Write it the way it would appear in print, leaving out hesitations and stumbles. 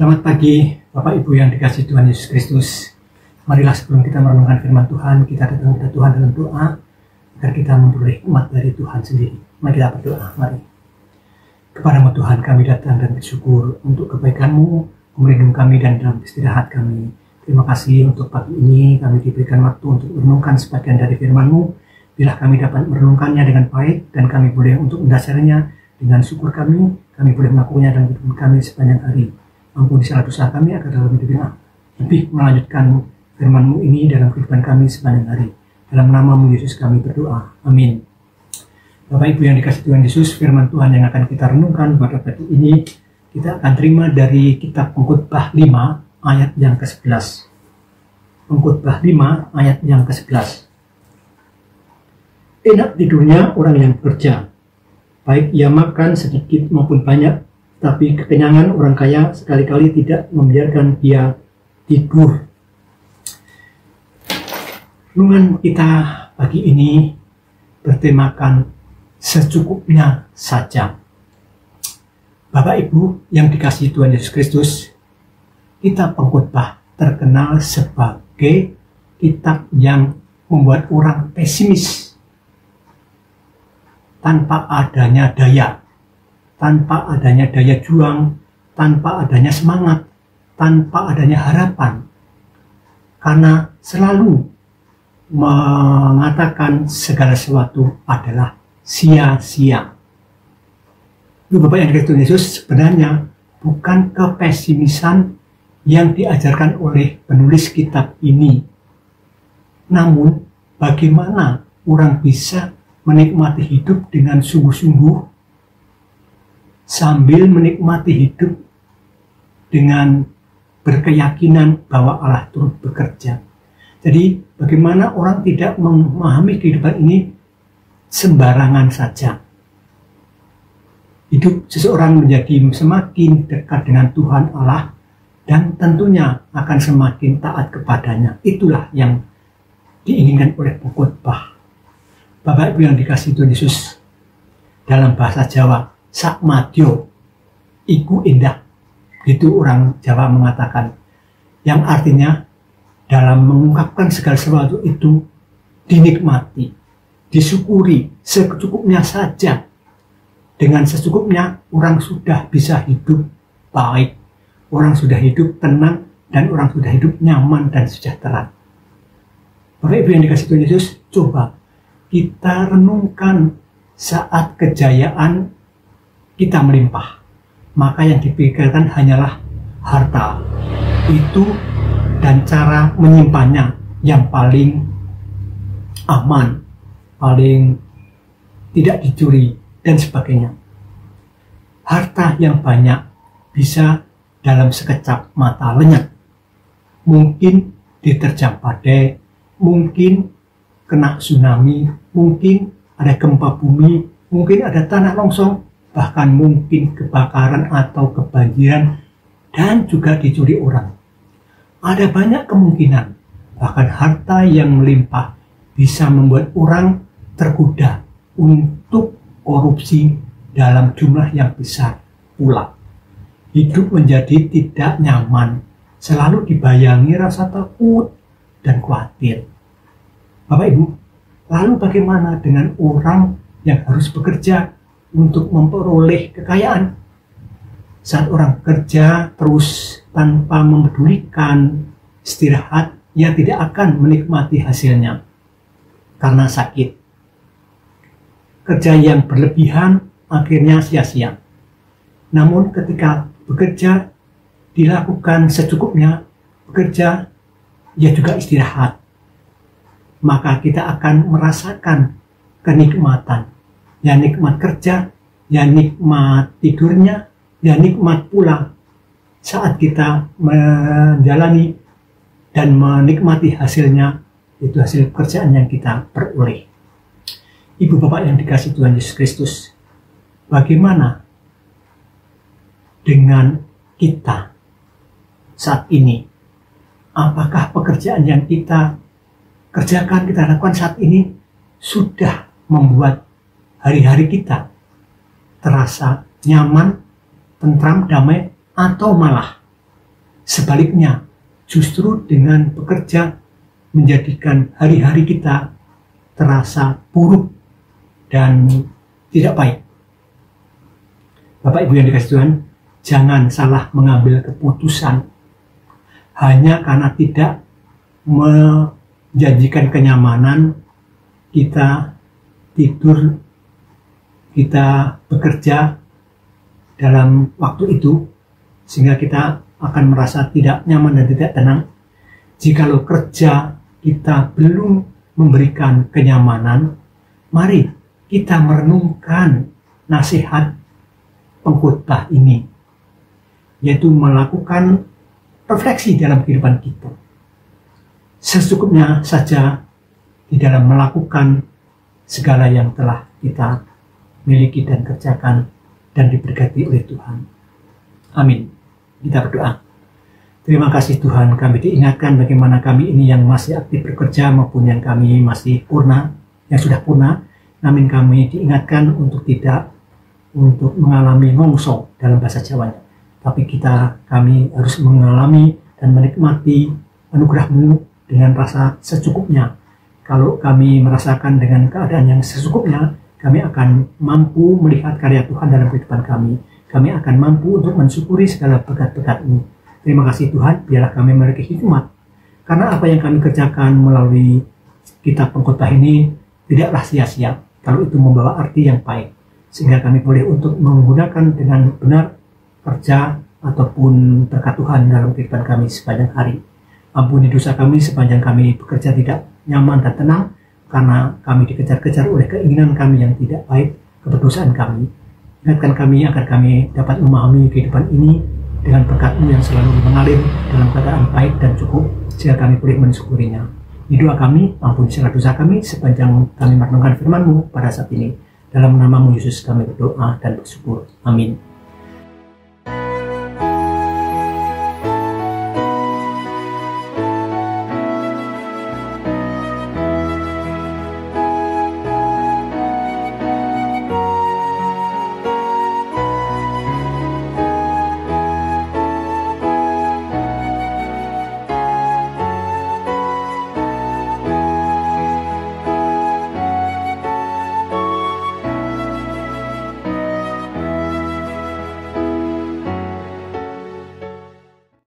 Selamat pagi Bapak Ibu yang dikasihi Tuhan Yesus Kristus. Marilah sebelum kita merenungkan firman Tuhan, kita datang kepada Tuhan dalam doa agar kita memperoleh hikmat dari Tuhan sendiri. Mari kita berdoa, mari. Kepadamu Tuhan kami datang dan bersyukur untuk kebaikan-Mu, melindungi kami dan dalam istirahat kami. Terima kasih untuk pagi ini kami diberikan waktu untuk merenungkan sebagian dari firman-Mu. Bila kami dapat merenungkannya dengan baik dan kami boleh untuk mendasarinya dengan syukur kami boleh melakukannya dalam hidup kami sepanjang hari. Ampuni salah dosa kami agar dalam hidup kami lebih melanjutkan firman-Mu ini dalam kehidupan kami sepanjang hari. Dalam nama-Mu Yesus kami berdoa. Amin. Bapak Ibu yang dikasihi Tuhan Yesus, firman Tuhan yang akan kita renungkan pada pagi ini kita akan terima dari kitab Pengkhotbah 5 ayat yang ke-11. Pengkhotbah 5 ayat yang ke-11. Enak tidurnya orang yang bekerja, baik ia makan sedikit maupun banyak, tapi kekenyangan orang kaya sekali-kali tidak membiarkan dia tidur. Renungan kita pagi ini bertemakan secukupnya saja. Bapak Ibu yang dikasihi Tuhan Yesus Kristus, kitab Pengkhotbah terkenal sebagai kitab yang membuat orang pesimis. Tanpa adanya daya, tanpa adanya daya juang, tanpa adanya semangat, tanpa adanya harapan. Karena selalu mengatakan segala sesuatu adalah sia-sia. Bapak yang dikasihi Tuhan Yesus, sebenarnya bukan kepesimisan yang diajarkan oleh penulis kitab ini. Namun, bagaimana orang bisa menikmati hidup dengan sungguh-sungguh sambil menikmati hidup dengan berkeyakinan bahwa Allah turut bekerja. Jadi bagaimana orang tidak memahami kehidupan ini sembarangan saja. Hidup seseorang menjadi semakin dekat dengan Tuhan Allah dan tentunya akan semakin taat kepadanya. Itulah yang diinginkan oleh pengkhotbah. Bapak Ibu yang dikasihi Tuhan Yesus, dalam bahasa Jawa, sak madyo iku indah. Itu orang Jawa mengatakan, yang artinya dalam mengungkapkan segala sesuatu itu dinikmati, disyukuri secukupnya saja. Dengan secukupnya orang sudah bisa hidup baik, orang sudah hidup tenang, dan orang sudah hidup nyaman dan sejahtera. Bapak Ibu yang dikasihi Tuhan Yesus, coba kita renungkan saat kejayaan kita melimpah, maka yang dipikirkan hanyalah harta itu dan cara menyimpannya yang paling aman, paling tidak dicuri dan sebagainya. Harta yang banyak bisa dalam sekejap mata lenyap, mungkin diterjang badai, mungkin kena tsunami, mungkin ada gempa bumi, mungkin ada tanah longsor, bahkan mungkin kebakaran atau kebanjiran, dan juga dicuri orang. Ada banyak kemungkinan, bahkan harta yang melimpah bisa membuat orang tergoda untuk korupsi dalam jumlah yang besar pula. Hidup menjadi tidak nyaman, selalu dibayangi rasa takut dan khawatir. Bapak Ibu, lalu bagaimana dengan orang yang harus bekerja untuk memperoleh kekayaan? Saat orang bekerja terus tanpa memedulikan istirahat, ia tidak akan menikmati hasilnya karena sakit. Kerja yang berlebihan akhirnya sia-sia. Namun ketika bekerja dilakukan secukupnya, bekerja ia juga istirahat, maka kita akan merasakan kenikmatan. Ya nikmat kerja, ya nikmat tidurnya, ya nikmat pula saat kita menjalani dan menikmati hasilnya, itu hasil pekerjaan yang kita peroleh. Ibu Bapak yang dikasihi Tuhan Yesus Kristus, bagaimana dengan kita saat ini? Apakah pekerjaan yang kita kerjakan, kita lakukan saat ini sudah membuat hari-hari kita terasa nyaman, tentram, damai, atau malah Sebaliknya, justru dengan bekerja menjadikan hari-hari kita terasa buruk dan tidak baik. Bapak Ibu yang dikasihi Tuhan, jangan salah mengambil keputusan hanya karena tidak menjanjikan kenyamanan. Kita tidur, kita bekerja dalam waktu itu, sehingga kita akan merasa tidak nyaman dan tidak tenang. Jikalau kerja kita belum memberikan kenyamanan, mari kita merenungkan nasihat pengkhotbah ini, yaitu melakukan refleksi dalam kehidupan kita. Secukupnya saja di dalam melakukan segala yang telah kita miliki dan kerjakan dan diberkati oleh Tuhan. Amin. Kita berdoa. Terima kasih Tuhan, kami diingatkan bagaimana kami ini yang masih aktif bekerja maupun yang kami masih purna, yang sudah purna, namun kami diingatkan untuk tidak untuk mengalami ngongso dalam bahasa Jawanya. Tapi kami harus mengalami dan menikmati anugerah-Mu dengan rasa secukupnya. Kalau kami merasakan dengan keadaan yang secukupnya, kami akan mampu melihat karya Tuhan dalam kehidupan kami. Kami akan mampu untuk mensyukuri segala berkat-berkat-Mu. Terima kasih Tuhan, biarlah kami memiliki hikmat. Karena apa yang kami kerjakan melalui kitab pengkhotbah ini tidaklah sia-sia, kalau itu membawa arti yang baik. Sehingga kami boleh untuk menggunakan dengan benar kerja ataupun berkat Tuhan dalam kehidupan kami sepanjang hari. Ampuni dosa kami sepanjang kami bekerja tidak nyaman dan tenang, karena kami dikejar-kejar oleh keinginan kami yang tidak baik, keberdosaan kami. Ingatkan kami agar kami dapat memahami kehidupan ini dengan berkat-Mu yang selalu mengalir dalam keadaan baik dan cukup, sehingga kami boleh mensyukurinya. Ini doa kami, ampuni segala dosa kami sepanjang kami merenungkan firman-Mu pada saat ini. Dalam nama-Mu Yesus kami berdoa dan bersyukur. Amin.